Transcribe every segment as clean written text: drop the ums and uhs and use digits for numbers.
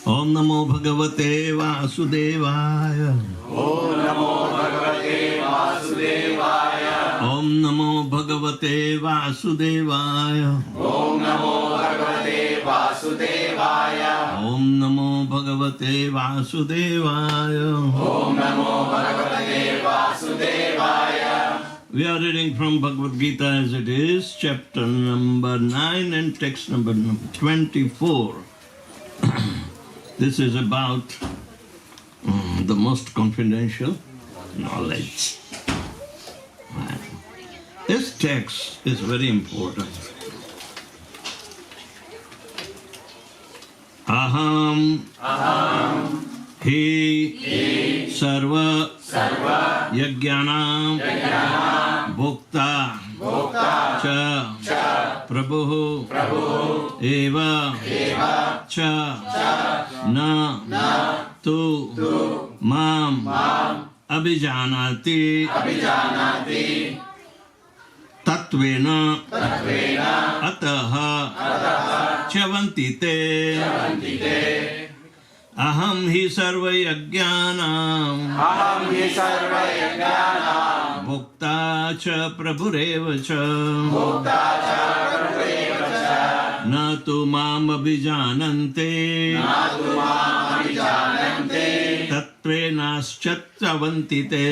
Om Namo Bhagavate Vasudevaya. Om Namo Bhagavate Vasudevaya. Om Namo Bhagavate Vasudevaya. Om Namo Bhagavate Vasudevaya. Om Namo Bhagavate Vasudevaya. Om Namo Bhagavate Vasudevaya. We are reading from Bhagavad Gita as it is, chapter number 9 and text number 24. This is about the most confidential knowledge. This text is very important. Aham hi sarva yajnanam bhokta cha prabhu eva cha na tu mam abhijanati tatvena ataha chavantite aham hi sarva yajnanam bhokta cha prabhureva cha na tu mam abhijanante tatvenaschatvantite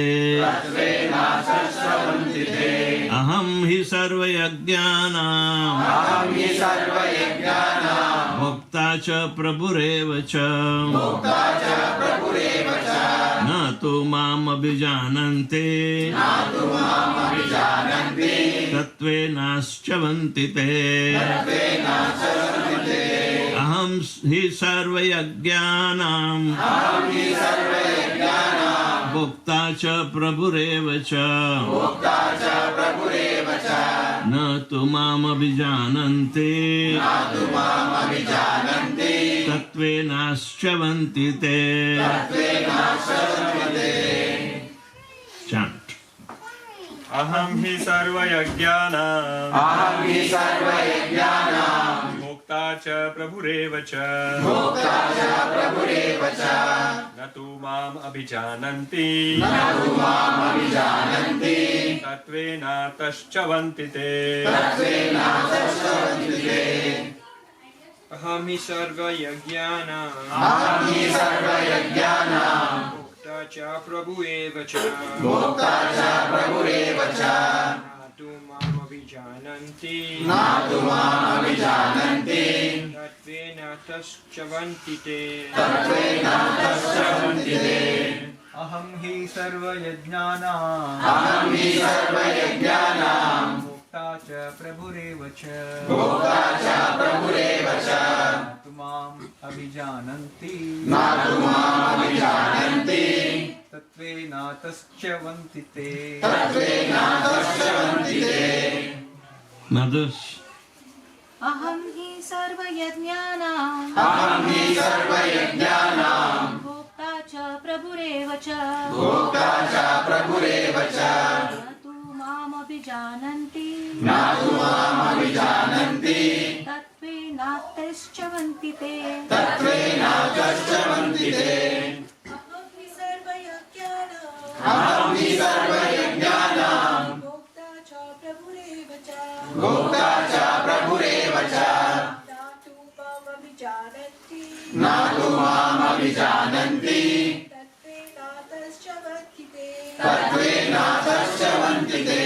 aham hi sarva yajnanam bhokta cha prabhureva cha na tu mam abhijanante tatvenaschatvantite aham hi sarva yajnanam bhokta cha prabhureva cha na tu mam abhijanante tatvenaschatvantite. Chant. Aham hi sarva yajnanam bhokta cha prabhureva cha na tu mam abhijananti tatvena taschavantite. Aham hi sarva yajnanam bhokta cha prabhureva cha na tu mam abhijananti tatvena taschavantite. Aham hi sarva yajnanam bhokta cha prabhureva cha tu mam abhijananti tatvena taschavantite. Mothers. Aham hi sarva yajnanam bhokta cha prabhureva cha na tu mam abhijananti tatvena taschavantite. Aham hi sarva yajnanam bhokta cha prabhureva cha na tu mam abhijananti tatvena taschavantite.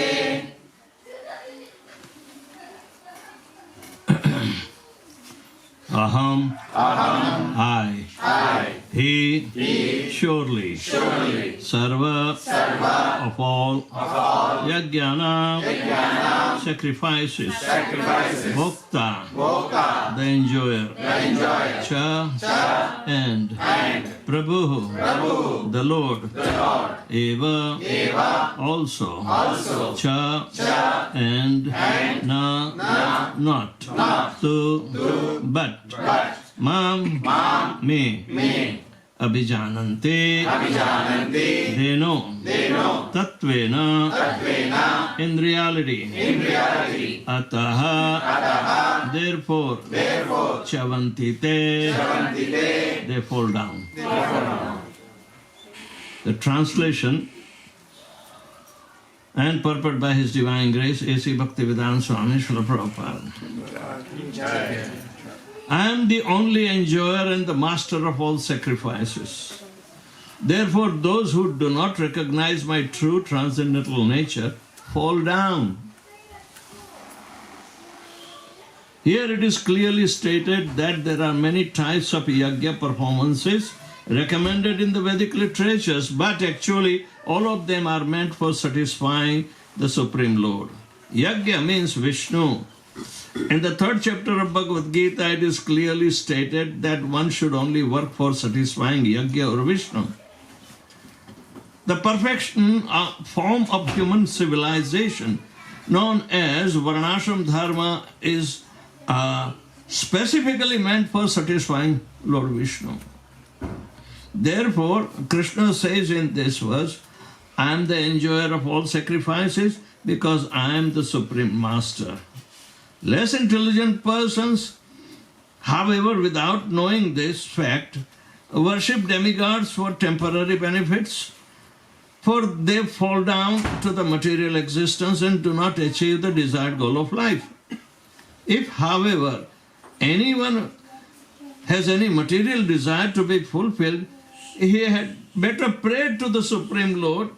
Aham, I, he, surely, sarva, of all, yajnana, sacrifices, bhokta, the enjoyer, cha, and prabhu, the Lord, eva, also, cha, and na, not, tu, but, mam, me, abhijanante. Abhijananti. They know. They know. Tatvena. Tatvena. In reality. In reality. Ataha. Ataha. Therefore. Therefore. Chavantite. Chavantite. They fall down. They fall down. The translation and purport by His Divine Grace, A.C. Bhaktivedanta Swami Srila Prabhupada. I am the only enjoyer and the master of all sacrifices. Therefore, those who do not recognize my true transcendental nature fall down. Here it is clearly stated that there are many types of yajna performances recommended in the Vedic literatures, but actually all of them are meant for satisfying the Supreme Lord. Yajna means Vishnu. In the 3rd chapter of Bhagavad Gita, it is clearly stated that one should only work for satisfying Yajna or Vishnu. The perfection form of human civilization, known as Varnashram Dharma, is specifically meant for satisfying Lord Vishnu. Therefore, Krishna says in this verse, I am the enjoyer of all sacrifices because I am the Supreme Master. Less intelligent persons, however, without knowing this fact, worship demigods for temporary benefits, for they fall down to the material existence and do not achieve the desired goal of life. If, however, anyone has any material desire to be fulfilled, he had better pray to the Supreme Lord,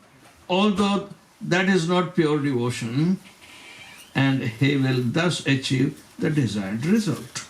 although that is not pure devotion, and he will thus achieve the desired result.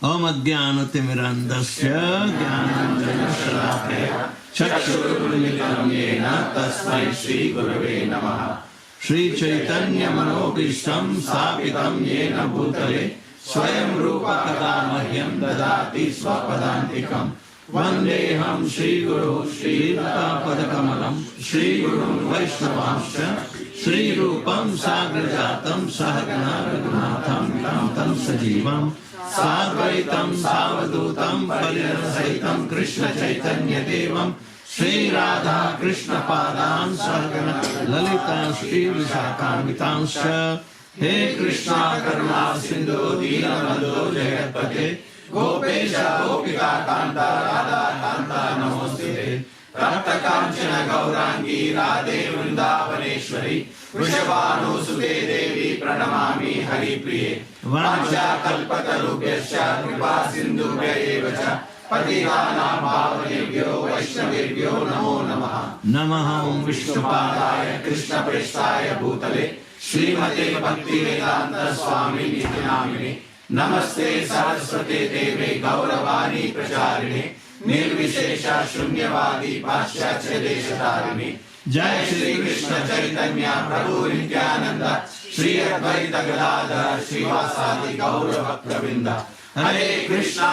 Om Ajnanatimirandasya Jnananjana Shalakaya Chakshurumilitam Yena Tasmai Shri Gurave Namaha Shri Chaitanya Manobishtam Sapitam Yena Bhutale Swayam Rupa Kada Mahyam Dadati Swapadantikam Vandeham Shri Guru Shri Rupa Padakamalam Shri Guru Vaishnavamsha Shri Rupam Sagrajatam Sahagana Raghunatham Tam Sajivam Sadvaitam Savadutam Parinasaitam Krishna Chaitanya Devam Shri Radha Krishna Padam Sahagana Lalita Shri Vishakamitamsha He Krishna Karuna Sindhu Deenabandhu Jagatpate Gopesha Gopika Kanta Radha Kanta Namostute Rapta Kanchana Gaurangi Radhe Vrindavaneshwari Vrishabhanusute Devi Pranamami Hari Priye Vancha Kalpatarubhyascha Kripa Sindhubhya Evacha Patitanam Pavanebhyo Vaishnavebhyo Namo Namaha Namaham Vishnupadaya Krishna Prestaya Bhutale Srimate Bhaktivedanta Swami Niti Namine Namaste Saraswate Deve Gauravani Pracharine Nirvishesha Shunyavadi Paschatya Deshatarine Jai Shri Krishna Chaitanya Prabhu Nityananda Shri Advaita Gadadhara Srivasadi Gaura Bhaktavinda Hare Krishna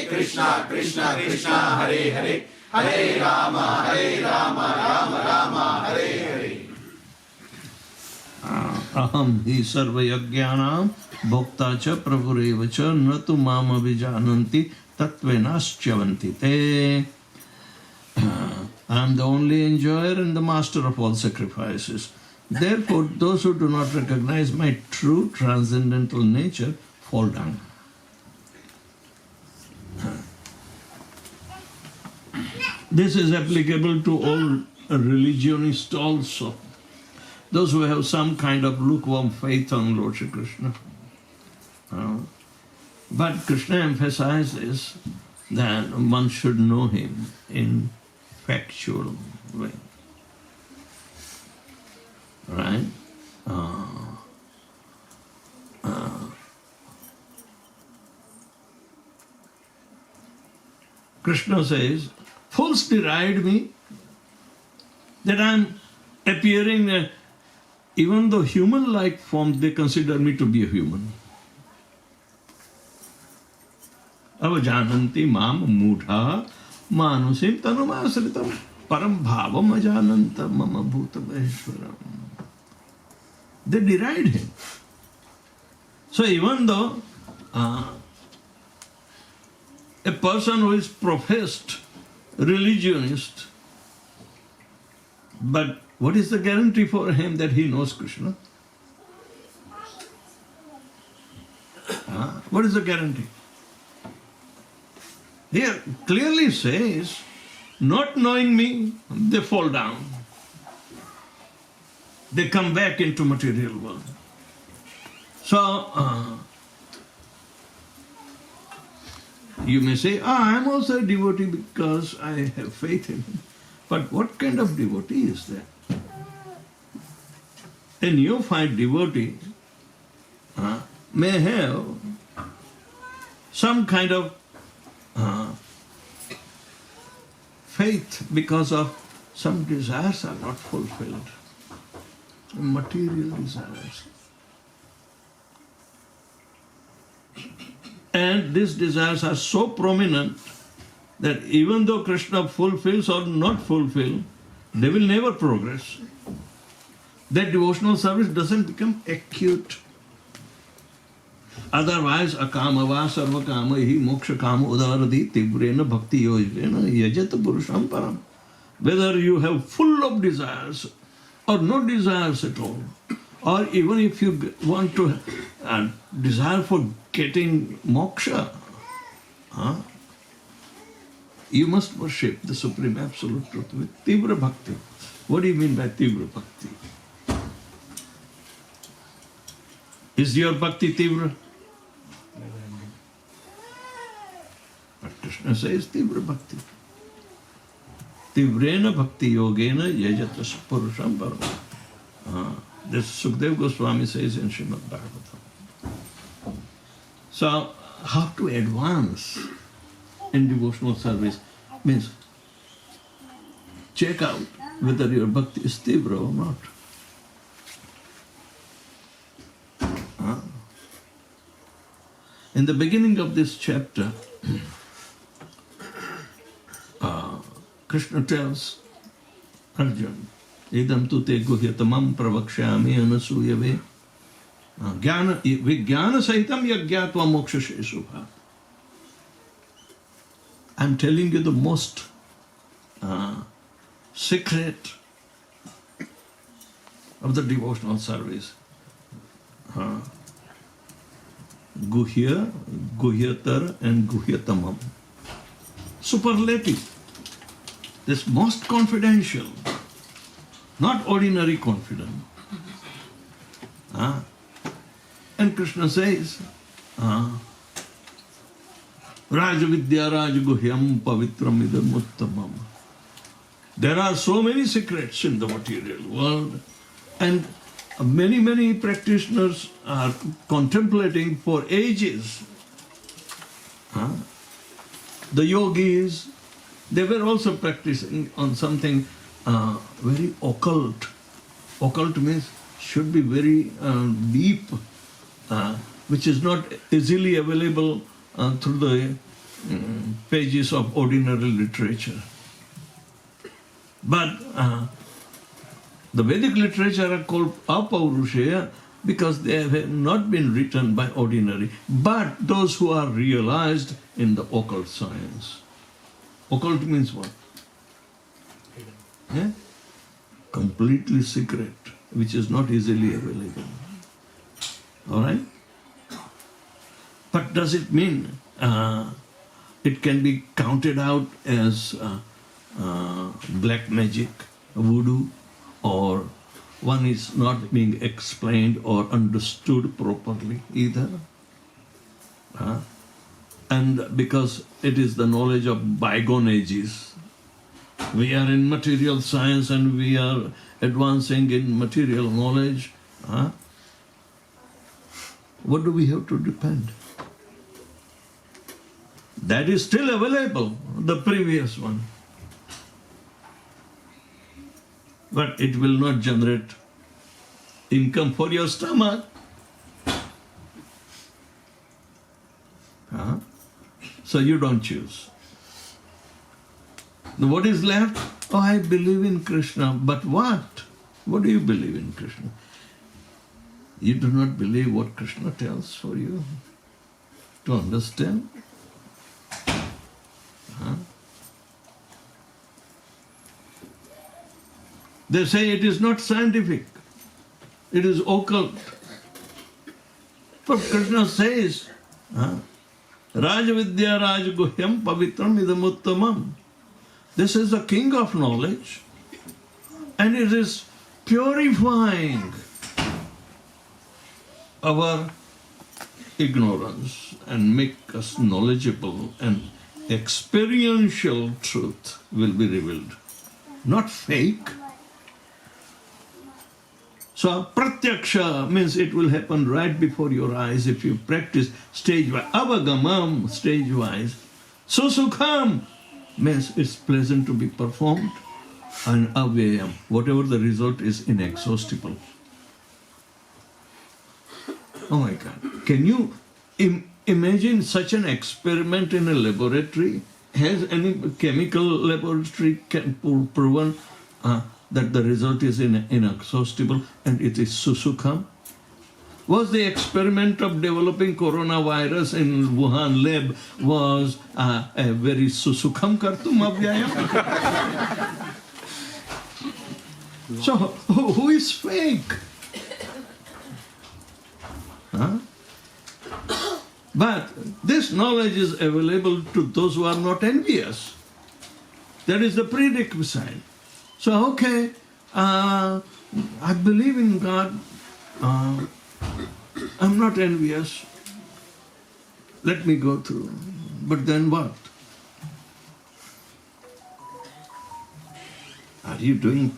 Krishna Krishna Hare Hare Hare Rama Rama Rama Hare Hare Aham hi sarva yajnanam bhokta cha prabhureva cha natu mam abhijananti tatvenaschavanti te. I am the only enjoyer and the master of all sacrifices. Therefore, those who do not recognize my true transcendental nature fall down. This is applicable to all religionists also. Those who have some kind of lukewarm faith on Lord Shri Krishna. But Krishna emphasizes that one should know him in factual way. Right? Krishna says, fools deride me, that I am appearing, even though human-like form, they consider me to be a human. Avajananti mam mudha manusim tanumasritam param bhavam ajananta mama bhutaveshwaram. They deride him. a person who is professed religionist, but what is the guarantee for him that he knows Krishna? What is the guarantee? Here clearly says, not knowing me, they fall down. They come back into material world. So, you may say, I am also a devotee because I have faith in him. But what kind of devotee is that? A neophyte devotee may have some kind of faith because of some desires are not fulfilled. Material desires. And these desires are so prominent that even though Krishna fulfills or not fulfill, they will never progress. That devotional service doesn't become acute. Otherwise, akamava sarvakama hi moksha kama udaradi tivrena bhakti yojena yajata purusham param. Whether you have full of desires or no desires at all, or even if you want to desire for getting moksha, you must worship the Supreme Absolute Truth with Tivra Bhakti. What do you mean by Tivra Bhakti? Is your Bhakti Tivra? But Krishna says Tivra Bhakti. Tivrena Bhakti Yogena Yajatas Purusham Param. This Sukdev Goswami says in Srimad Bhagavatam. So, how to advance in devotional service means check out whether your bhakti is tivra or not. In the beginning of this chapter, Krishna tells Arjuna, idam tu te guhyatamam pravakshyami anasuyave vijnana sahitam yagyatva moksha shesubha. I'm telling you the most secret of the devotional service. Guhya, Guhyatar and Guhyatamam. Superlative. This most confidential, not ordinary confident. And Krishna says, Rajavidya Rajaguhyam Pavitram Idam Uttamam. There are so many secrets in the material world, and many practitioners are contemplating for ages. The yogis, they were also practicing on something very occult. Occult means should be very deep, which is not easily available through the pages of ordinary literature. But the Vedic literature are called apaurushaya because they have not been written by ordinary, but those who are realized in the occult science. Occult means what? Yeah? Completely secret, which is not easily available. All right? But does it mean it can be counted out as black magic, voodoo, or one is not being explained or understood properly either? And because it is the knowledge of bygone ages, we are in material science and we are advancing in material knowledge. What do we have to depend? That is still available, the previous one. But it will not generate income for your stomach. So you don't choose. Now what is left? Oh, I believe in Krishna. But what? What do you believe in Krishna? You do not believe what Krishna tells for you to understand. They say it is not scientific. It is occult. But Krishna says, Rajavidya Rajguhyam Pavitram Idamuttamam. This is the king of knowledge, and it is purifying our ignorance and make us knowledgeable, and experiential truth will be revealed, not fake. So pratyaksha means it will happen right before your eyes if you practice stage-wise. Avagamam, stage-wise. Susukham means it's pleasant to be performed. And avyayam, whatever the result is inexhaustible. Oh my God. Can you imagine such an experiment in a laboratory? Has any chemical laboratory proven that the result is inexhaustible and it is susukham? Was the experiment of developing coronavirus in Wuhan lab was a very susukham kartum avyayam? So who is fake? But this knowledge is available to those who are not envious. That is the prerequisite. So, okay, I believe in God. I'm not envious. Let me go through. But then what? Are you doing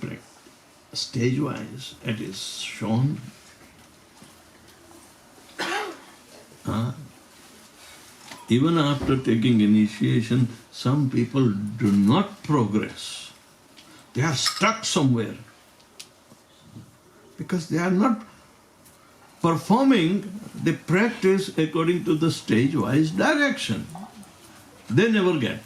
stage-wise? It is shown. Even after taking initiation, some people do not progress. They are stuck somewhere because they are not performing the practice according to the stage-wise direction. They never get.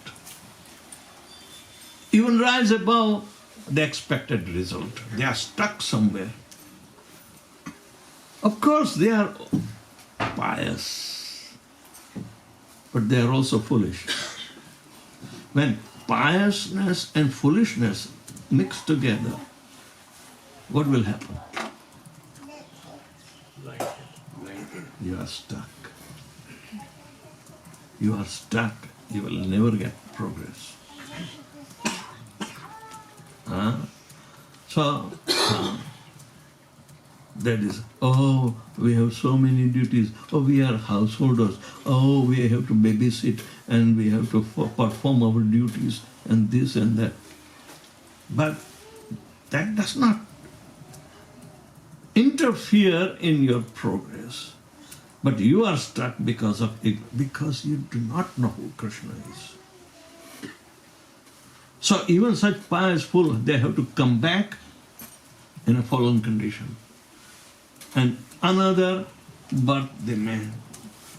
Even rise above the expected result. They are stuck somewhere. Of course, they are pious, but they are also foolish. When piousness and foolishness mix together, what will happen? You are stuck. You are stuck. You will never get progress. So, that is, oh, we have so many duties. Oh, we are householders. Oh, we have to babysit and we have to perform our duties and this and that. But that does not interfere in your progress. But you are stuck because you do not know who Krishna is. So even such pious fools, they have to come back in a fallen condition. And another birth they may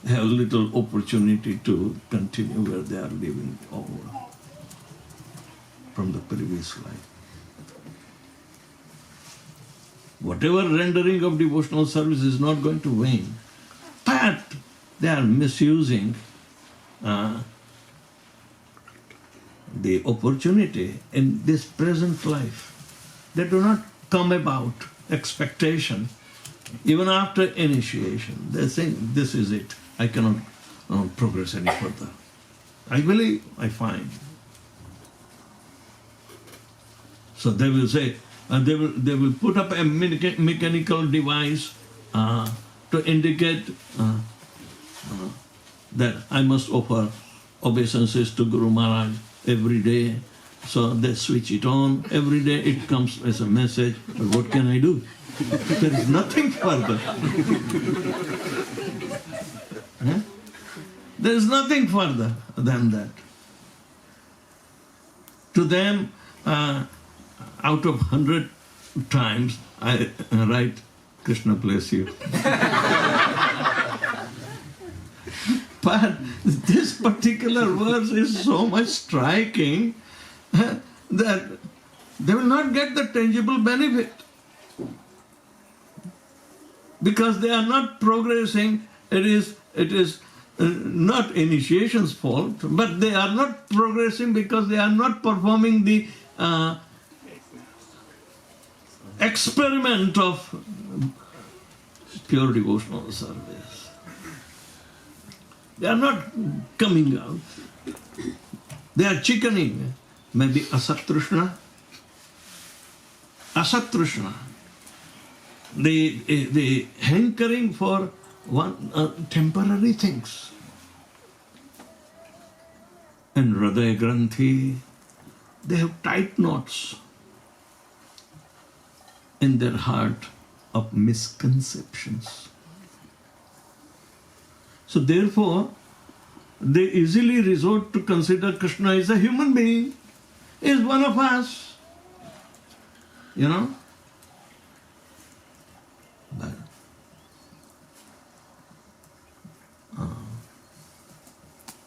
have little opportunity to continue where they are living over from the previous life. Whatever rendering of devotional service is not going to wane, but they are misusing the opportunity in this present life. They do not come about expectation. Even after initiation, they think this is it. I cannot progress any further. I believe, I find. So they will say, they will put up a mechanical device to indicate that I must offer obeisances to Guru Maharaj every day. So they switch it on. Every day it comes as a message. But what can I do? There is nothing further. There is nothing further than that. To them, out of 100 times, I write, Krishna bless you. But this particular verse is so much striking that they will not get the tangible benefit. Because they are not progressing. It is not initiation's fault, but they are not progressing because they are not performing the experiment of pure devotional service. They are not coming out. They are chickening. Maybe asat-trishna. Asat-trishna. The hankering for temporary things. And Hridaya Granthi, they have tight knots in their heart of misconceptions. So therefore, they easily resort to consider Krishna as a human being, is one of us. You know? But,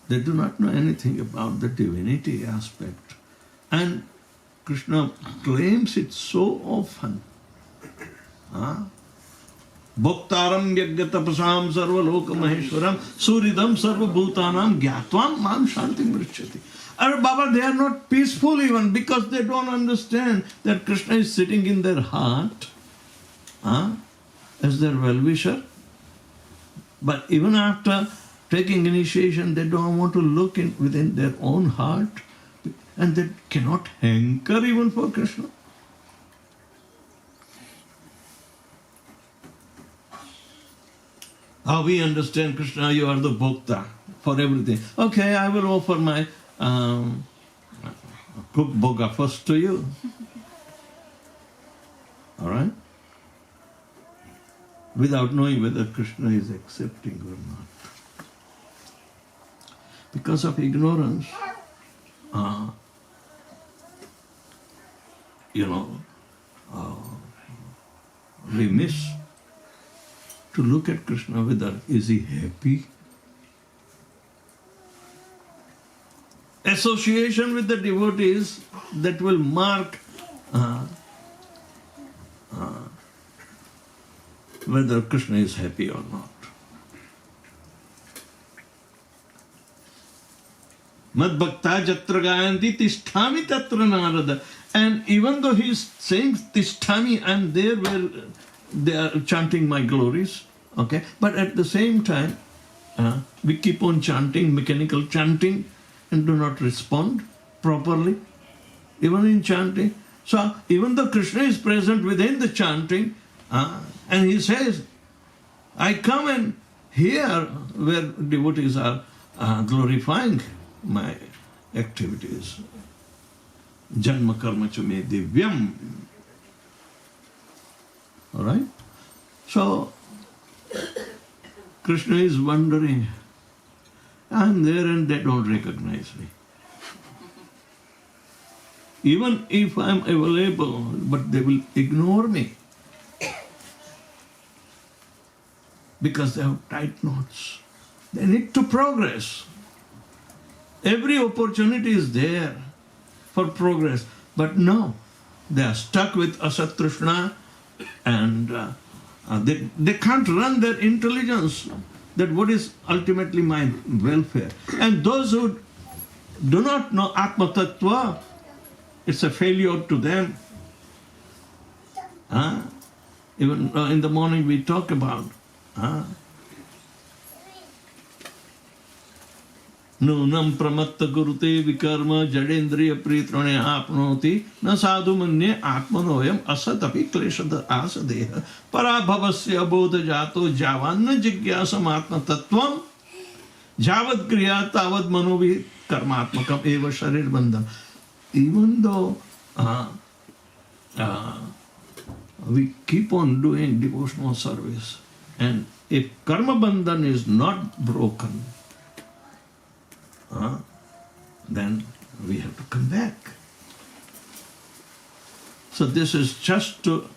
they do not know anything about the divinity aspect. And Krishna claims it so often. Bhoktaram yagyatapasam sarvaloka maheshwaram suridam sarvabhutanam gyatvam mam shantim vrichyati. And Baba, they are not peaceful even because they don't understand that Krishna is sitting in their heart as their well-wisher. But even after taking initiation, they don't want to look within their own heart, and they cannot hanker even for Krishna. How we understand Krishna, you are the bhokta for everything. Okay, I will offer my cooked bhoga first to you. All right? Without knowing whether Krishna is accepting or not. Because of ignorance, we miss to look at Krishna whether is he happy. Association with the devotees that will mark whether Krishna is happy or not. Mad bhakta jatra gayanti tisthami tatra narada. And even though he is saying tisthami, I am there where they are chanting my glories, okay? But at the same time, we keep on chanting, mechanical chanting, and do not respond properly, even in chanting. So even though Krishna is present within the chanting, and he says, I come and hear where devotees are glorifying my activities. Janma karma cha me divyam. Alright? So, Krishna is wondering, I'm there and they don't recognize me. Even if I'm available, but they will ignore me. Because they have tight knots. They need to progress. Every opportunity is there for progress. But no, they are stuck with asat trishna, and they can't run their intelligence that what is ultimately my welfare. And those who do not know Atma Tattva, it's a failure to them. Even in the morning we talk about Nunam pramatta gurute vikarma jadendriya pritrane apnoti na sadhu manye atmanoyam asatapi kleshada asadeha parabhavasya bodha jato javanna jigyasam atma tattvam javad kriya tavad manovi karmatmakam eva sharir bandham. Even though we keep on doing devotional service, and if karma bandhan is not broken, then we have to come back. So this is just to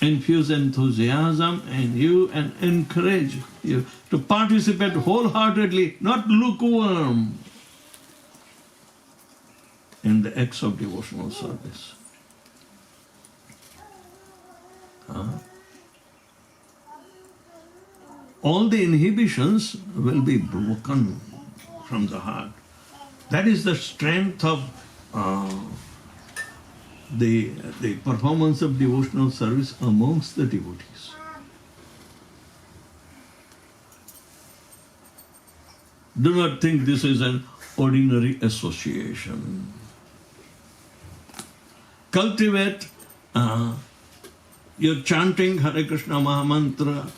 infuse enthusiasm in you and encourage you to participate wholeheartedly, not lukewarm, in the acts of devotional service. All the inhibitions will be broken from the heart. That is the strength of the performance of devotional service amongst the devotees. Do not think this is an ordinary association. Cultivate your chanting Hare Krishna Mahamantra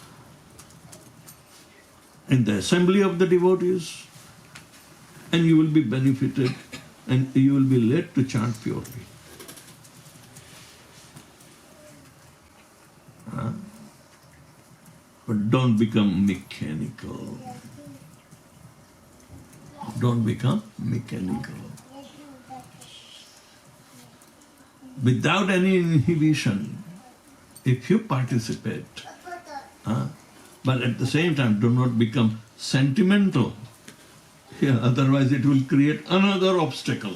in the assembly of the devotees, and you will be benefited and you will be led to chant purely. But don't become mechanical. Don't become mechanical. Without any inhibition, if you participate, but at the same time do not become sentimental. Yeah, otherwise it will create another obstacle.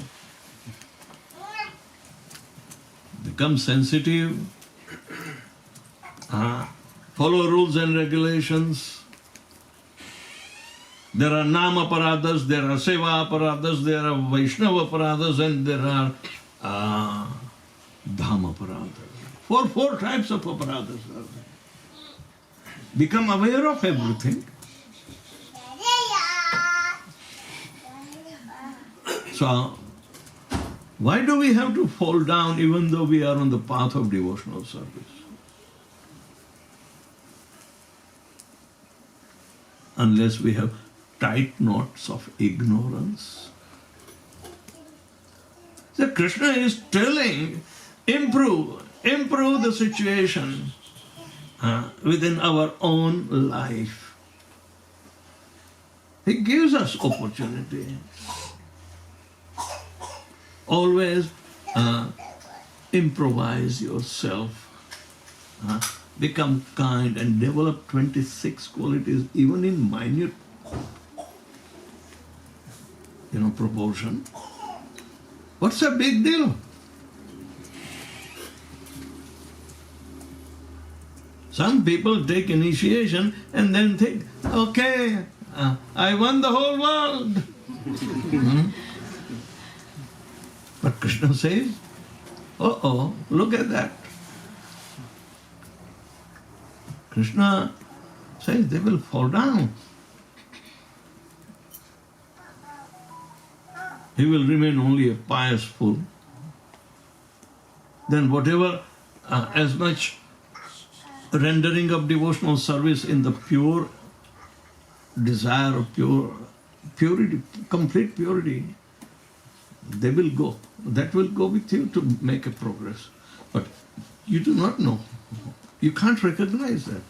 Become sensitive, follow rules and regulations. There are Nama Paradas, there are Seva Paradas, there are Vaishnava Paradas, and there are Dhamma Paradas. Four types of aparadas are there. Become aware of everything. So, why do we have to fall down even though we are on the path of devotional service? Unless we have tight knots of ignorance. So Krishna is telling, improve the situation within our own life. He gives us opportunity. Always improvise yourself. Become kind and develop 26 qualities even in minute proportion. What's a big deal? Some people take initiation and then think, okay, I won the whole world. But Krishna says, look at that. Krishna says they will fall down. He will remain only a pious fool. Then whatever, as much rendering of devotional service in the pure desire of purity, complete purity, they will go. That will go with you to make a progress. But you do not know. You can't recognize that.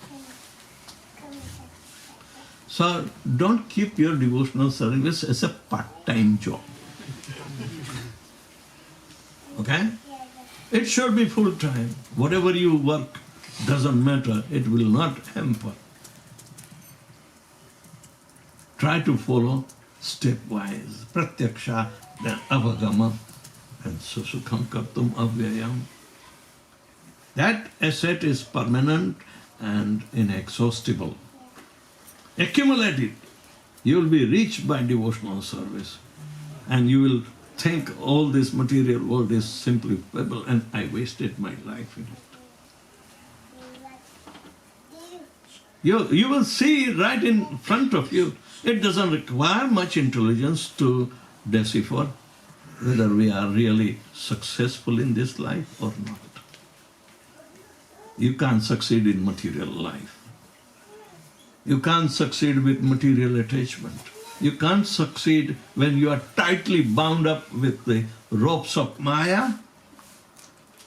So don't keep your devotional service as a part-time job. Okay? It should be full-time. Whatever you work doesn't matter. It will not hamper. Try to follow stepwise. Pratyaksha, then avagama, and susukham kartum avyayam. That asset is permanent and inexhaustible. Accumulate it. You will be rich by devotional service. And you will think all this material world is simply pebble and I wasted my life in it. You will see right in front of you. It doesn't require much intelligence to decipher whether we are really successful in this life or not. You can't succeed in material life. You can't succeed with material attachment. You can't succeed when you are tightly bound up with the ropes of Maya.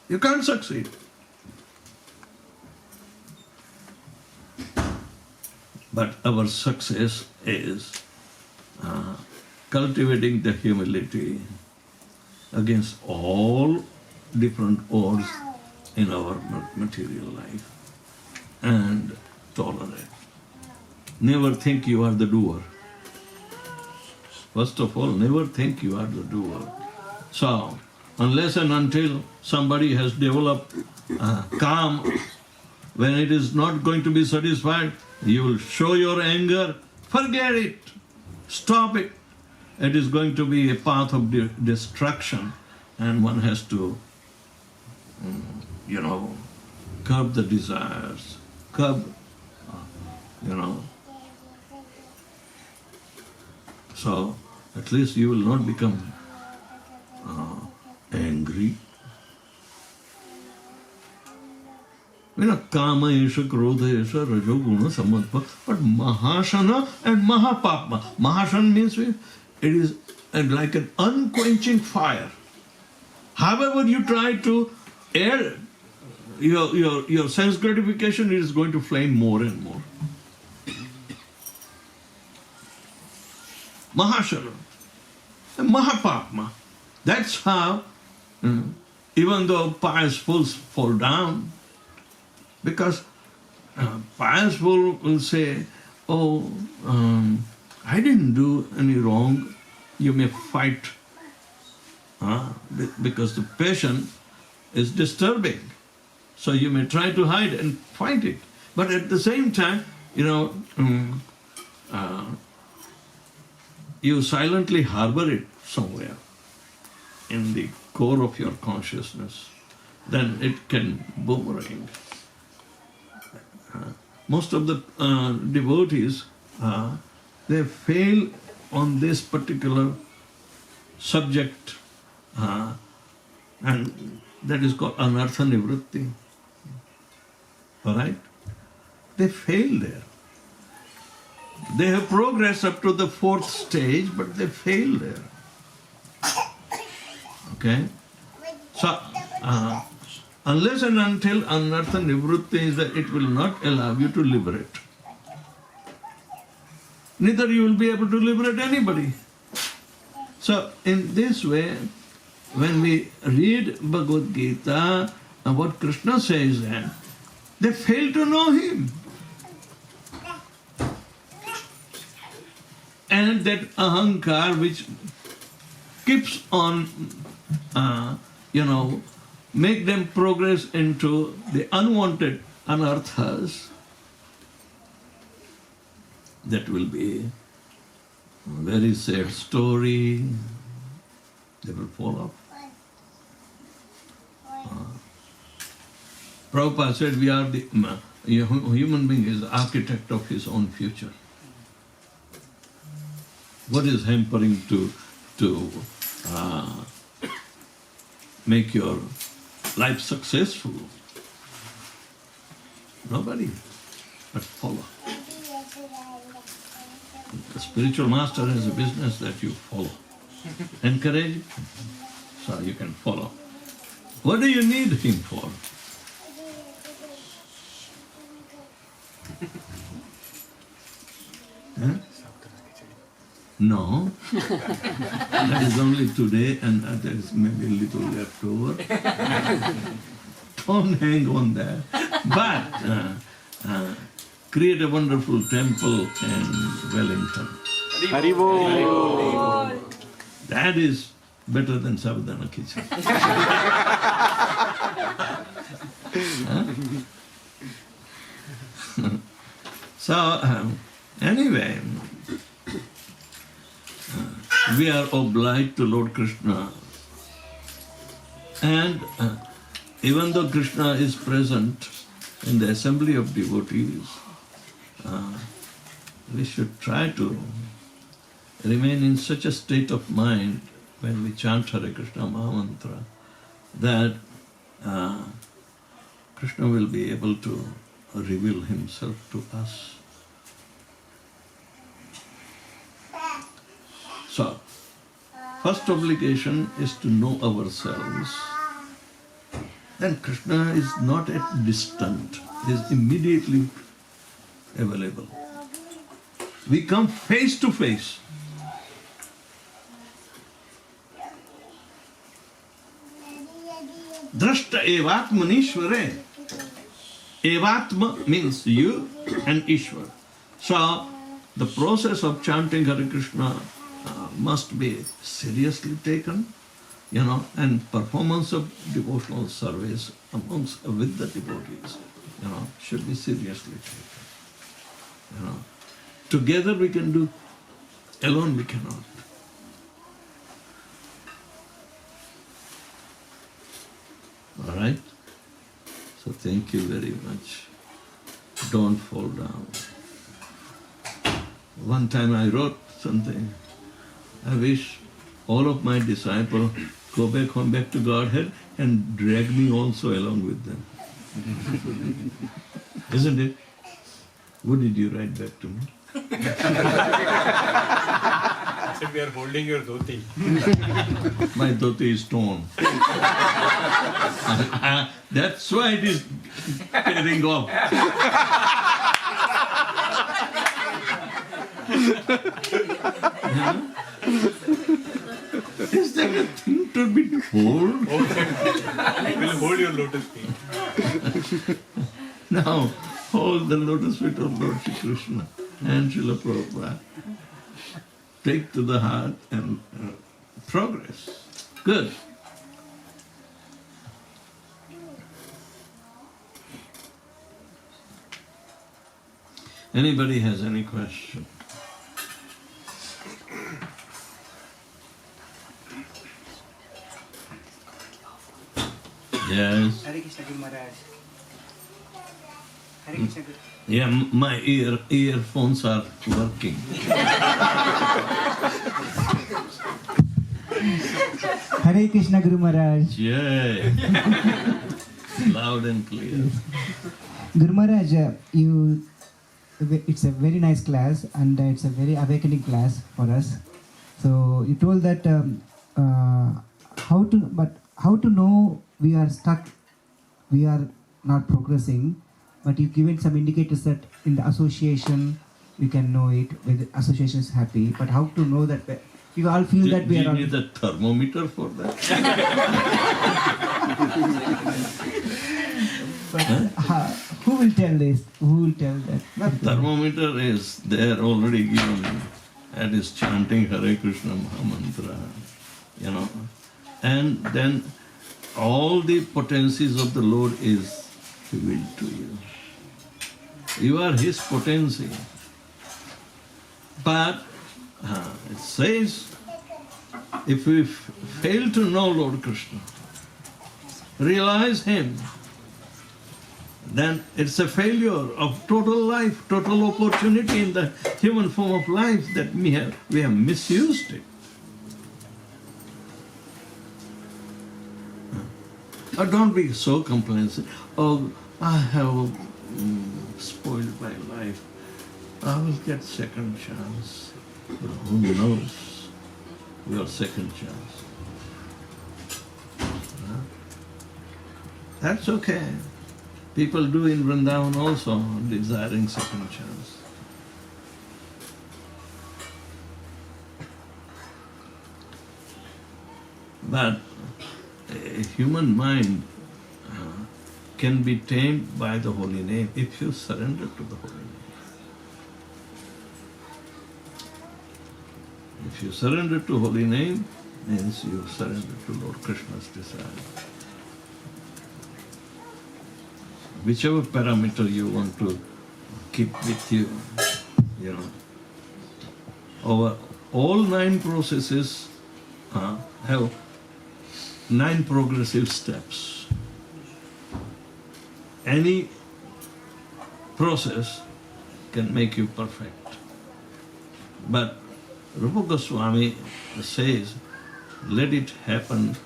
You can't succeed. But our success is cultivating the humility against all different odds in our material life and tolerate. Never think you are the doer. First of all, never think you are the doer. So, unless and until somebody has developed calm, when it is not going to be satisfied, you will show your anger, forget it, stop it. It is going to be a path of destruction, and one has to curb the desires, curb, So, at least you will not become angry. Kama esha, krodha esha, rajo guna, samadpa. But mahashana and mahapapma. Mahashana means it is like an unquenching fire. However you try to air your sense gratification, it is going to flame more and more. Mahashana and mahapapma. That's how, even though pious fools fall down, because pious fool will say, oh, I didn't do any wrong. You may fight because the passion is disturbing. So you may try to hide and fight it. But at the same time, you silently harbor it somewhere in the core of your consciousness. Then it can boomerang. Most of the devotees, they fail on this particular subject, and that is called anartha nivritti. All right? They fail there. They have progressed up to the 4th stage, but they fail there. Okay? So, unless and until anartha nivritti is that it will not allow you to liberate. Neither you will be able to liberate anybody. So, in this way, when we read Bhagavad Gita, and what Krishna says then, they fail to know Him. And that ahankar which keeps on, make them progress into the unwanted anarthas, that will be a very sad story. They will fall off. Prabhupada said we are the human being is the architect of his own future. What is hampering to make your life successful? Nobody, but follow. The spiritual master has a business that you follow. Encourage it, so you can follow. What do you need him for? Huh? No, that is only today, and there is maybe a little left over. Don't hang on there. But create a wonderful temple in Wellington. Haribo. That is better than Sabudana Kitchen. So, anyway, we are obliged to Lord Krishna. And even though Krishna is present in the assembly of devotees, we should try to remain in such a state of mind when we chant Hare Krishna Mahamantra that Krishna will be able to reveal himself to us. So, first obligation is to know ourselves. Then Krishna is not at distant, he is immediately available. We come face to face. Drashta evatmanishvare. Evatma means you and Ishwar. So, the process of chanting Hare Krishna must be seriously taken, and performance of devotional service with the devotees, should be seriously taken. Together we can do, alone we cannot. All right? Right? So thank you very much. Don't fall down. One time I wrote something. I wish all of my disciples go back home, back to Godhead, and drag me also along with them. Isn't it? What did you write back to me? We are holding your dhoti. My dhoti is torn. That's why it is tearing off. Is that a thing to be told? We'll hold your lotus feet. Now, hold the lotus feet of Lord Shri Krishna and Srila Prabhupada. Take to the heart and progress. Good. Anybody has any question? Yes. Hare Krishna Guru Maharaj. Hare Krishna Guru. Yeah, my earphones are working. Hare Krishna Guru Maharaj. Yay! Loud and clear. Guru Maharaj, it's a very nice class and it's a very awakening class for us. So you told that how to know we are stuck, we are not progressing, but you've given some indicators that in the association we can know it, whether association is happy, but how to know that we all feel that we Do are you all... need a thermometer for that? But, who will tell this? Who will tell that? The thermometer is there already given and is chanting Hare Krishna Mahamantra, and then all the potencies of the Lord is revealed to you. You are His potency. But it says, if we fail to know Lord Krishna, realize Him, then it's a failure of total life, total opportunity in the human form of life that we have misused it. Or don't be so complainant. Oh, I have spoiled my life. I will get second chance. But who knows your second chance? That's okay. People do in Vrindavan also, desiring second chance. But a human mind can be tamed by the holy name if you surrender to the holy name. If you surrender to holy name, means you surrender to Lord Krishna's desire. Whichever parameter you want to keep with you, Over all 9 processes have 9 progressive steps. Any process can make you perfect. But Rupa Goswami says, let it happen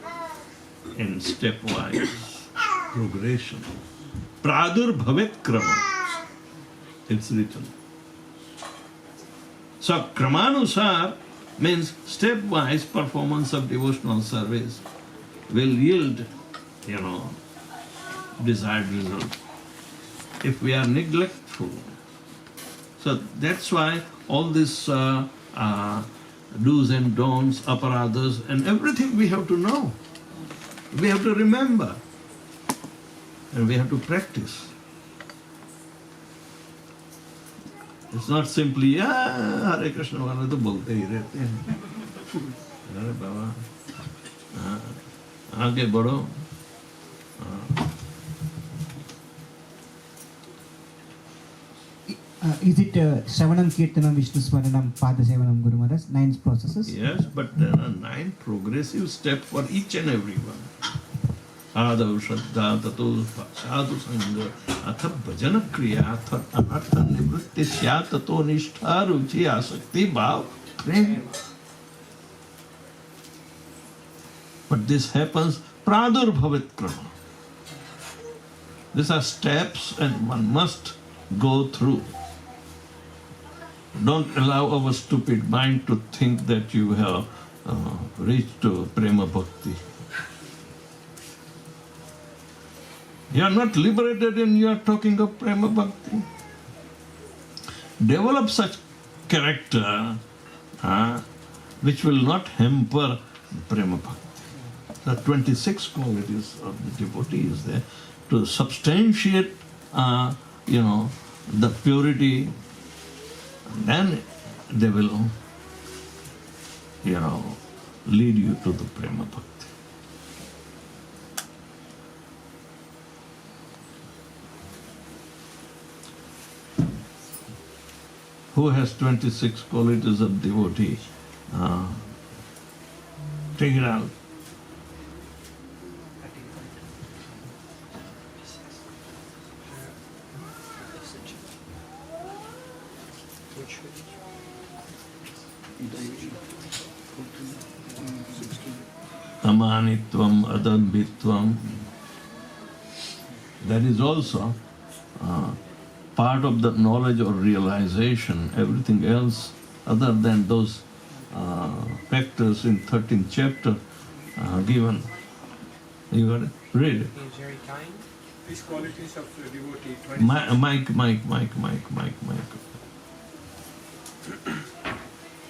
in stepwise progression. Pradurbhavet krama. It's written. So kramanusar means stepwise performance of devotional service will yield, desired result. If we are neglectful. So that's why all this do's and don'ts, aparadhas, and everything we have to know. We have to remember. And we have to practice. It's not simply, Hare Krishna wala to bolte hi rehte hain. Arre Baba, aage badho. Is it Shravanam, Kirtanam, Vishnu Smaranam, Pada Sevanam, Guru Maharaj? 9 processes? Yes, but there are 9 progressive steps for each and every one. Adav Shraddha Tato Sadhu Sangha Atha Bhajana Kriya Atha Anartha Nivritti Sya Tato Nishtha Ruchi Asakti Bhav Prem. But this happens Pradurbhavat Krama. These are steps and one must go through. Don't allow our stupid mind to think that you have reached to Prema Bhakti. You are not liberated and you are talking of Prema Bhakti. Develop such character which will not hamper Prema Bhakti. The 26 qualities of the devotee is there to substantiate, the purity. Then they will, lead you to the Prema Bhakti. Who has 26 qualities of devotee? Take it out. Amanitvam, adambhitvam. That is also part of the knowledge or realization. Everything else other than those factors in 13th chapter given. You got it? Read it. He is very kind. These qualities of the devotee. Mike.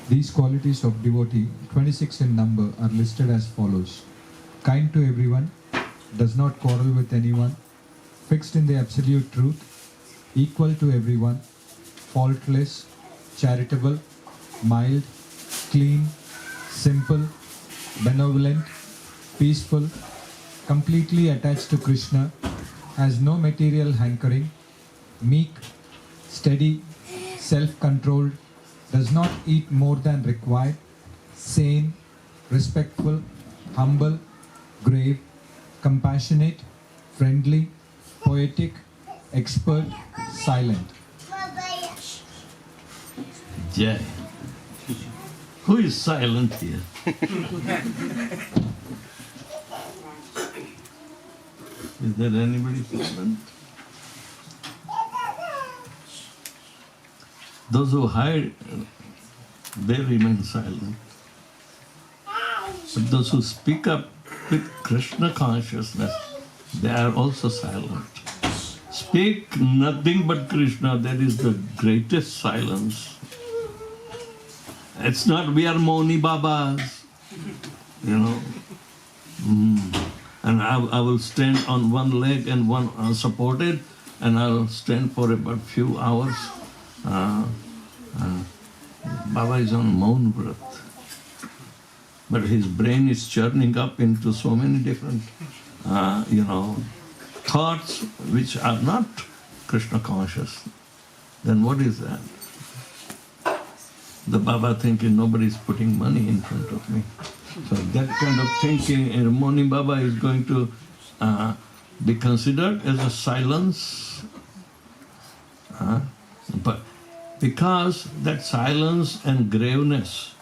These qualities of devotee, 26 in number, are listed as follows. Kind to everyone, does not quarrel with anyone, fixed in the absolute truth, equal to everyone, faultless, charitable, mild, clean, simple, benevolent, peaceful, completely attached to Krishna, has no material hankering, meek, steady, self-controlled, does not eat more than required, sane, respectful, humble, grave, compassionate, friendly, poetic, expert, silent. Jai. Who is silent here? Is there anybody silent? Those who hide, they remain silent. But those who speak up with Krishna consciousness, they are also silent. Speak nothing but Krishna, that is the greatest silence. It's not we are Moni Babas, And I will stand on one leg and one unsupported, and I'll stand for about few hours. Baba is on Maun Vrat. But his brain is churning up into so many different, thoughts which are not Krishna conscious. Then what is that? The Baba thinking nobody is putting money in front of me. So that kind of thinking, Moni Baba is going to be considered as a silence. But because that silence and graveness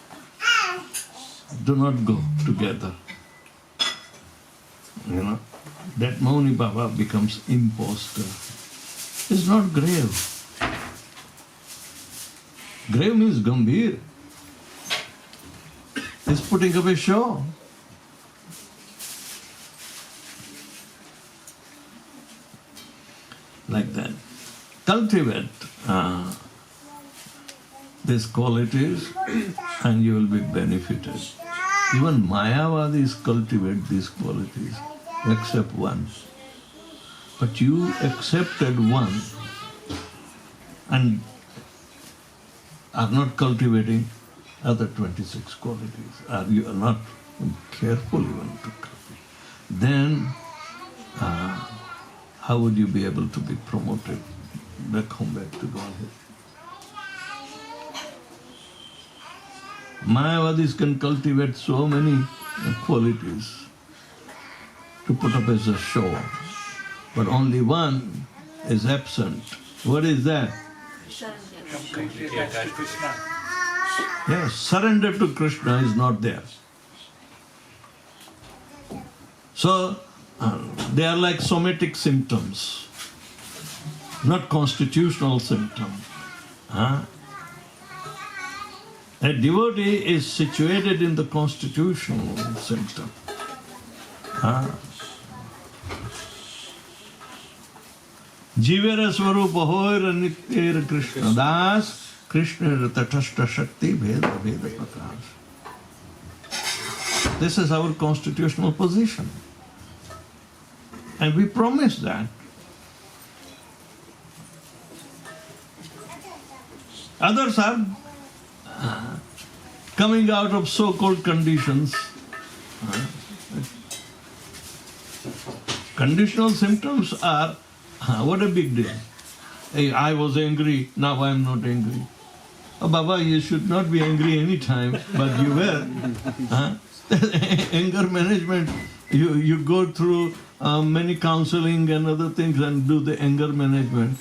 do not go together, that Moni Baba becomes imposter. It's not grave. Grave means Gambhir. It's putting up a show. Like that. Cultivate these qualities and you will be benefited. Even Mayavadis cultivate these qualities, except one. But you accepted one and are not cultivating other 26 qualities, or you are not careful even to cultivate. Then how would you be able to be promoted back home, back to Godhead? Mayavadis can cultivate so many qualities. to put up as a show. But only one is absent. What is that? Completely attached to Krishna. Yes, surrender to Krishna is not there. So, they are like somatic symptoms, not constitutional symptoms. A devotee is situated in the constitutional symptom. Jivera Swarupa Hoira Nityera Krishna Das Krishna Tatashta Shakti Veda Veda Prakash. This is our constitutional position. And we promise that. Others are coming out of so-called conditions. Conditional symptoms are, what a big deal. Hey, I was angry, now I am not angry. Oh, Baba, you should not be angry any time, but you were. Anger management, you go through many counseling and other things and do the anger management.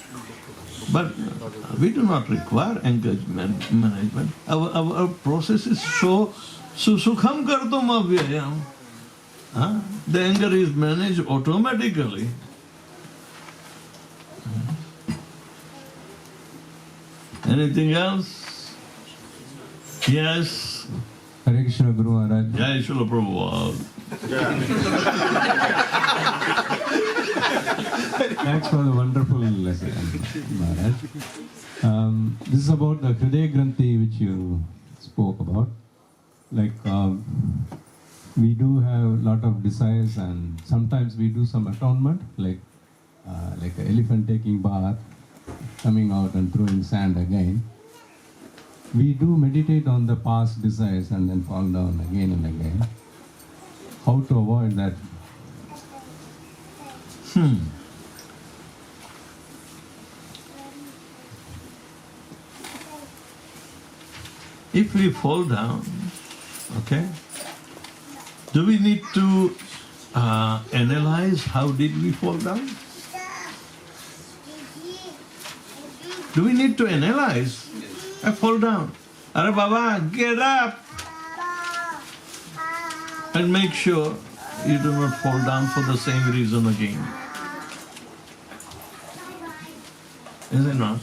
But we do not require anger management. Our process is so sukham kartum avyayam. The anger is managed automatically. Anything else? Yes. Hare Krishna Guru Maharaj. Jai Srila Prabhupada. Thanks for the wonderful lesson, Maharaj. This is about the Hridaya Granthi which you spoke about. Like, we do have a lot of desires and sometimes we do some atonement, like an elephant taking bath, coming out and throwing sand again. We do meditate on the past desires and then fall down again and again. How to avoid that? If we fall down, okay, do we need to analyze how did we fall down? Do we need to analyze? I fall down. Are Baba, get up! And make sure you do not fall down for the same reason again. Is it not?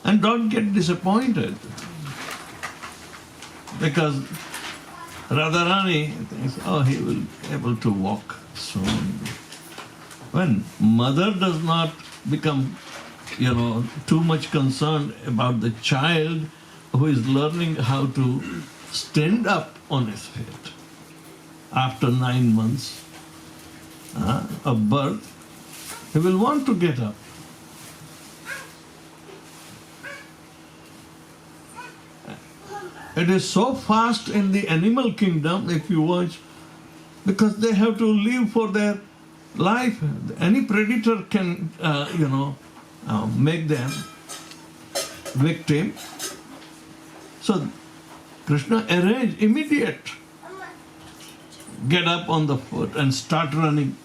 And don't get disappointed. Because Radharani thinks, oh, he will be able to walk soon. When mother does not become, too much concerned about the child who is learning how to stand up on his feet after 9 months of birth, he will want to get up. It is so fast in the animal kingdom, if you watch, because they have to live for their life. Any predator can, make them victim. So Krishna arranged immediate. Get up on the foot and start running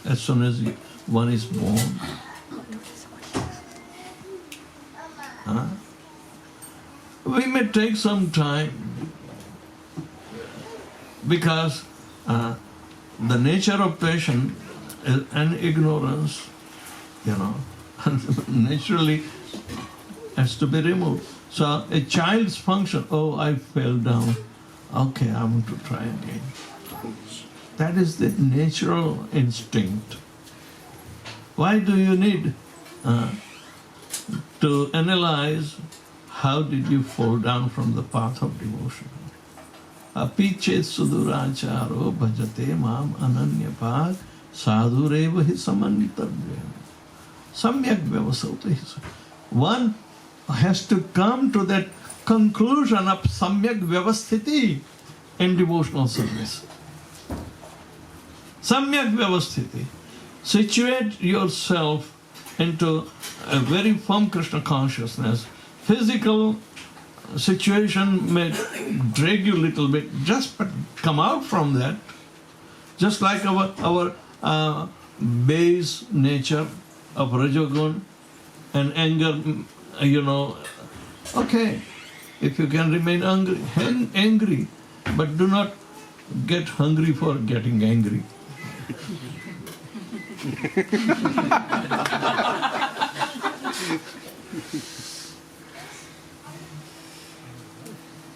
as soon as one is born. We may take some time because the nature of passion and ignorance, naturally has to be removed. So a child's function, oh, I fell down, okay, I want to try again. That is the natural instinct. Why do you need to analyze how did you fall down from the path of devotion? Apichet suduracharo bhajate mam ananyapad sadhureva hi samantavya. Samyak vyavasauta. One has to come to that conclusion of samyak vyavasthiti in devotional service. Samyak vyavasthiti. Situate yourself into a very firm Krishna consciousness. Physical situation may drag you a little bit, just but come out from that Just like our base nature of Rajogun and anger, okay, if you can remain angry, but do not get hungry for getting angry.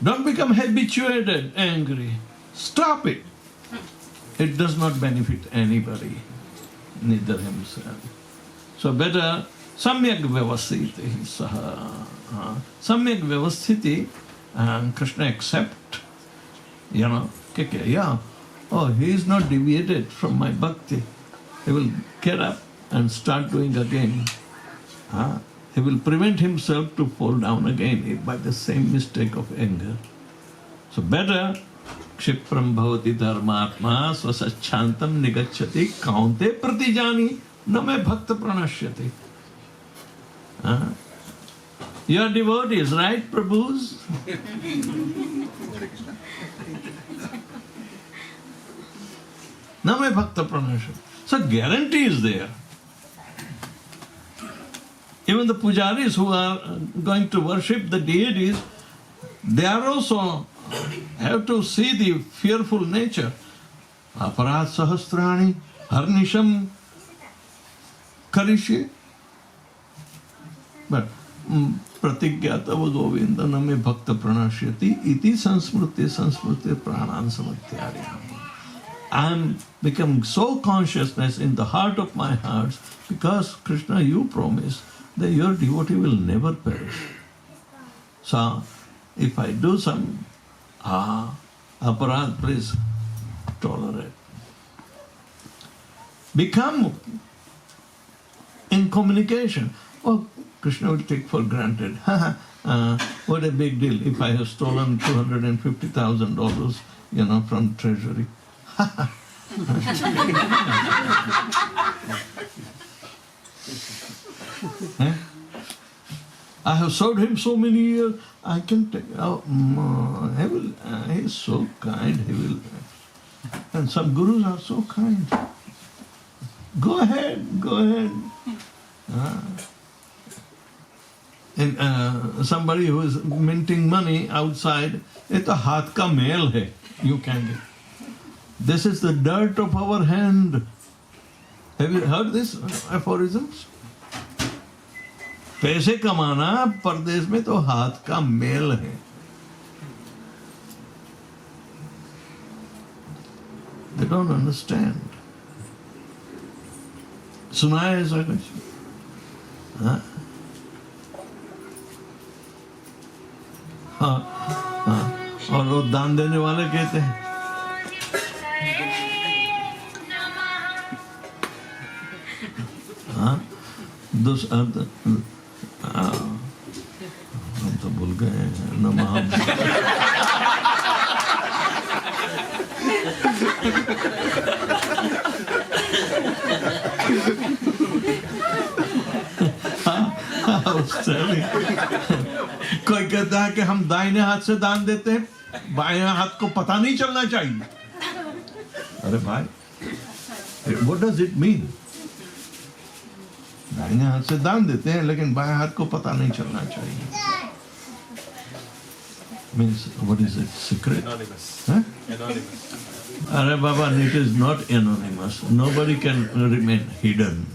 Don't become habituated angry. Stop it. It does not benefit anybody, neither himself. So better samyak vyavasthiti saha. Samyak vyavasthiti, and Krishna accept, oh, he is not deviated from my bhakti. He will get up and start doing again. He will prevent himself to fall down again by the same mistake of anger. So better Kshipram bhavati dharmatma swasachantam nigacchati kaunte pratijani name bhakta pranashyati. You are devotees, right, Prabhus? Name bhakta pranashyati. So guarantee is there. Even the pujaris who are going to worship the deities, they are also have to see the fearful nature. Aparad sahasrani harnisham karishye. But pratigyatava govinda name bhakta pranashyati iti sansmrute pranan samatyarya. I am becoming so consciousness in the heart of my hearts because Krishna, you promise that your devotee will never perish. So, if I do some aparad, please tolerate. Become in communication. Oh, Krishna will take for granted. What a big deal if I have stolen $250,000, from treasury. I have served him so many years. I can take. He is so kind. He will. And some gurus are so kind. Go ahead. And somebody who is minting money outside, it's a haath ka mail hai. You can get. This is the dirt of our hand. Have you heard this aphorisms? पैसे कमाना परदेश में तो हाथ का mail है. They don't understand. सुना है ऐसा कुछ? हाँ. और वो दान देने वाले कहते हैं हम तो भूल गए नमः. कोई कहता है कि हम दाहिने हाथ से दान देते हैं, बाएं हाथ को पता नहीं चलना चाहिए. अरे भाई, what does it mean? दाहिने हाथ से दान देते हैं लेकिन बाएं हाथ को पता नहीं चलना चाहिए. Means what is it? Secret? Anonymous. Huh? Anonymous. अरे बाबा, it is not anonymous. Nobody can remain hidden.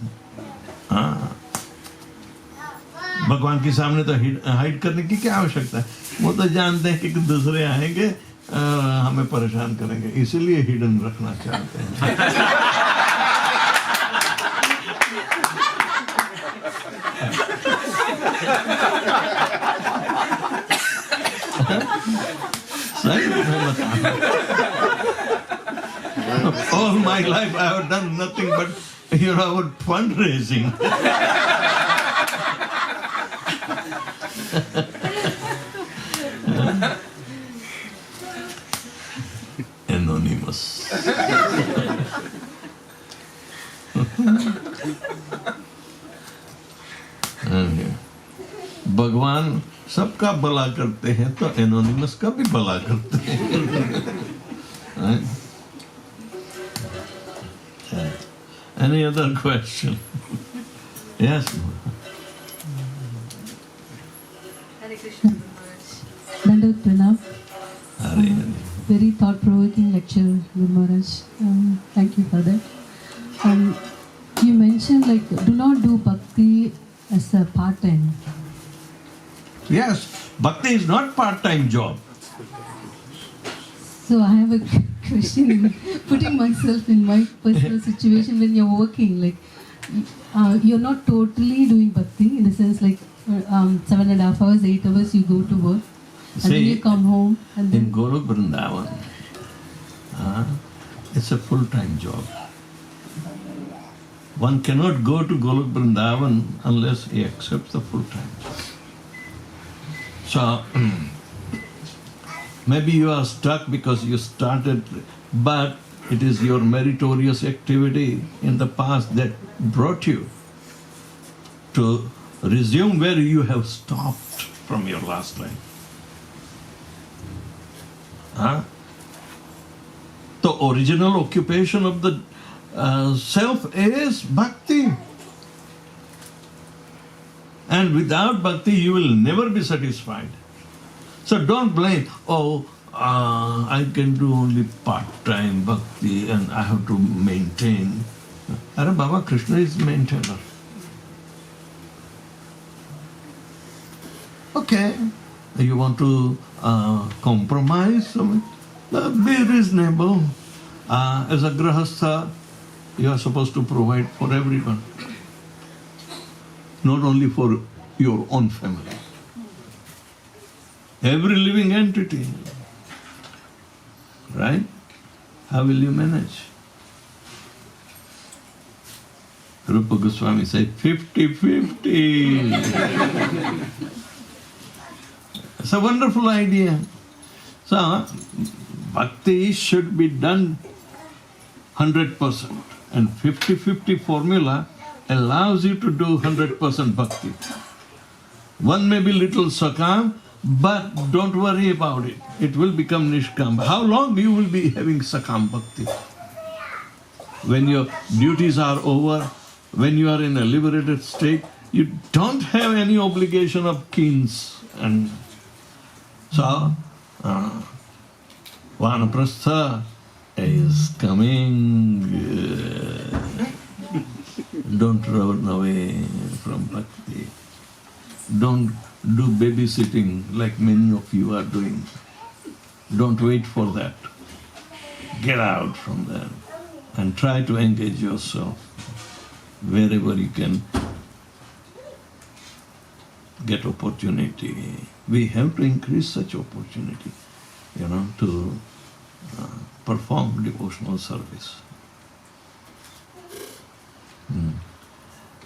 भगवान के सामने तो हाइड करने की क्या आवश्यकता है? वो तो जानते हैं कि दूसरे आएंगे हमें परेशान करेंगे, इसीलिए हिडन रखना चाहते हैं. सही मैं बता. All my life I have done nothing but fundraising. Anonymous. भगवान सबका भला करते हैं तो एनोनिमस का भी भला करते हैं. Any other question? Yes. Hare Krishna, Guru Maharaj. Dandavat Pranam. Hare Hare. Very thought-provoking lecture, Guru Maharaj. Thank you for that. You mentioned like do not do bhakti as a part-time. Yes, bhakti is not part-time job. So I have a question. Putting myself in my personal situation when you're working, like you're not totally doing bhakti in the sense like 7.5 hours, 8 hours you go to work and then you come home and In then Golok Vrindavan, it's a full-time job. One cannot go to Golok Vrindavan unless he accepts the full-time job. So, maybe you are stuck because you started, but it is your meritorious activity in the past that brought you to resume where you have stopped from your last life. The original occupation of the self is bhakti. And without bhakti, you will never be satisfied. So don't blame, I can do only part-time bhakti and I have to maintain. Ara Baba, Krishna is maintainer. Okay, you want to compromise? Be reasonable. As a grahastha, you are supposed to provide for everyone, not only for your own family. Every living entity, right? How will you manage? Rupa Goswami said 50-50. It's a wonderful idea. So, bhakti should be done 100%. And 50-50 formula allows you to do 100% bhakti. One may be little sakam, but don't worry about it. It will become nishkam. How long you will be having sakam bhakti? When your duties are over, when you are in a liberated state, you don't have any obligation of kins. And so, Vanaprastha is coming. Don't run away from bhakti. Don't do babysitting like many of you are doing. Don't wait for that. Get out from there and try to engage yourself wherever you can get opportunity. We have to increase such opportunity, to perform devotional service.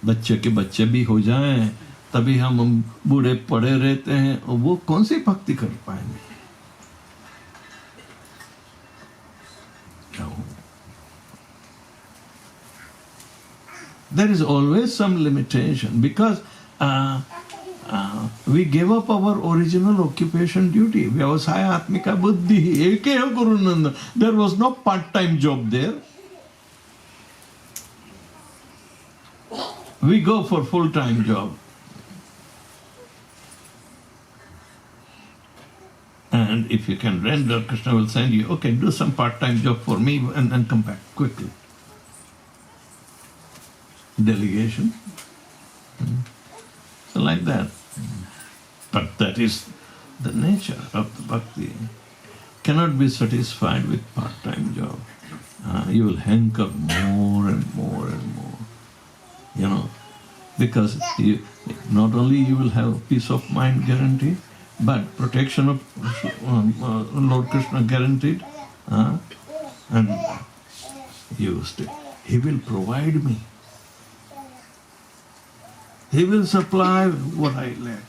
बच्चे के बच्चे भी हो जाएं, तभी हम बूढ़े पड़े रहते हैं, और वो कौन सी भक्ति कर पाएंगे? There is always some limitation because we gave up our original occupation duty. Vyavasaya Atmika Buddhi Ekeha Gurunanda. There was no part-time job there. We go for full-time job. And if you can render, Krishna will send you, okay, do some part-time job for me and come back quickly. Delegation. So like that. But that is the nature of the bhakti. Cannot be satisfied with part-time job. You will hanker more and more and more. Because not only you will have peace of mind guaranteed, but protection of Lord Krishna guaranteed, and you stay. He will provide me. He will supply what I lack.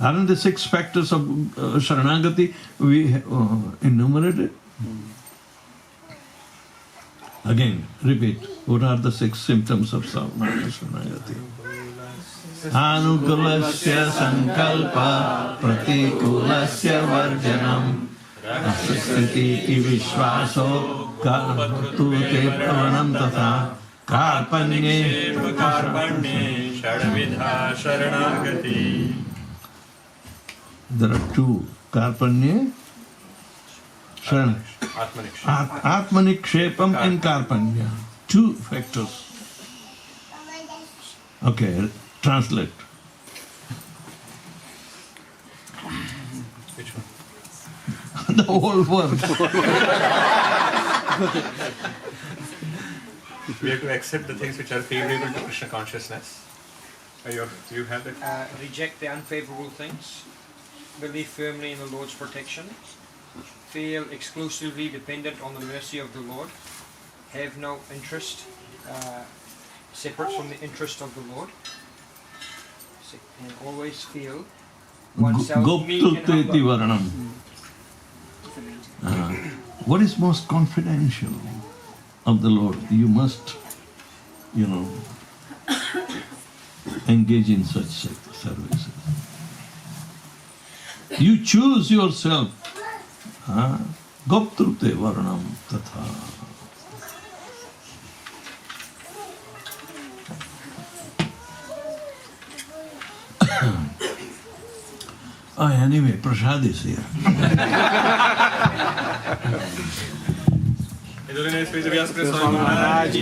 Aren't the 6 factors of Sharanagati we enumerated? Again, repeat. What are the 6 symptoms of Sharanagati? Anukulasya sankalpa pratikulasya varjanam asasthiti vishvaso tu te pravanam tatha karpanye Karpanye Shadavidha Sharanagati. There are two, karpanye, sharan, atmanikshepam and karpanya. Two factors. Okay, translate. Which one? The whole world. We have to accept the things which are favorable to Krishna consciousness. Do you have that? Reject the unfavorable things, believe firmly in the Lord's protection, feel exclusively dependent on the mercy of the Lord, have no interest separate from the interest of the Lord, and always feel oneself meek and Goptuteti humble. varanam. What is most confidential of the Lord? You must, engage in such services. You choose yourself. Goptrute varanam tatha. Oh, anyway, Prasad is here. Vedavyasapriya Swami Maharaj.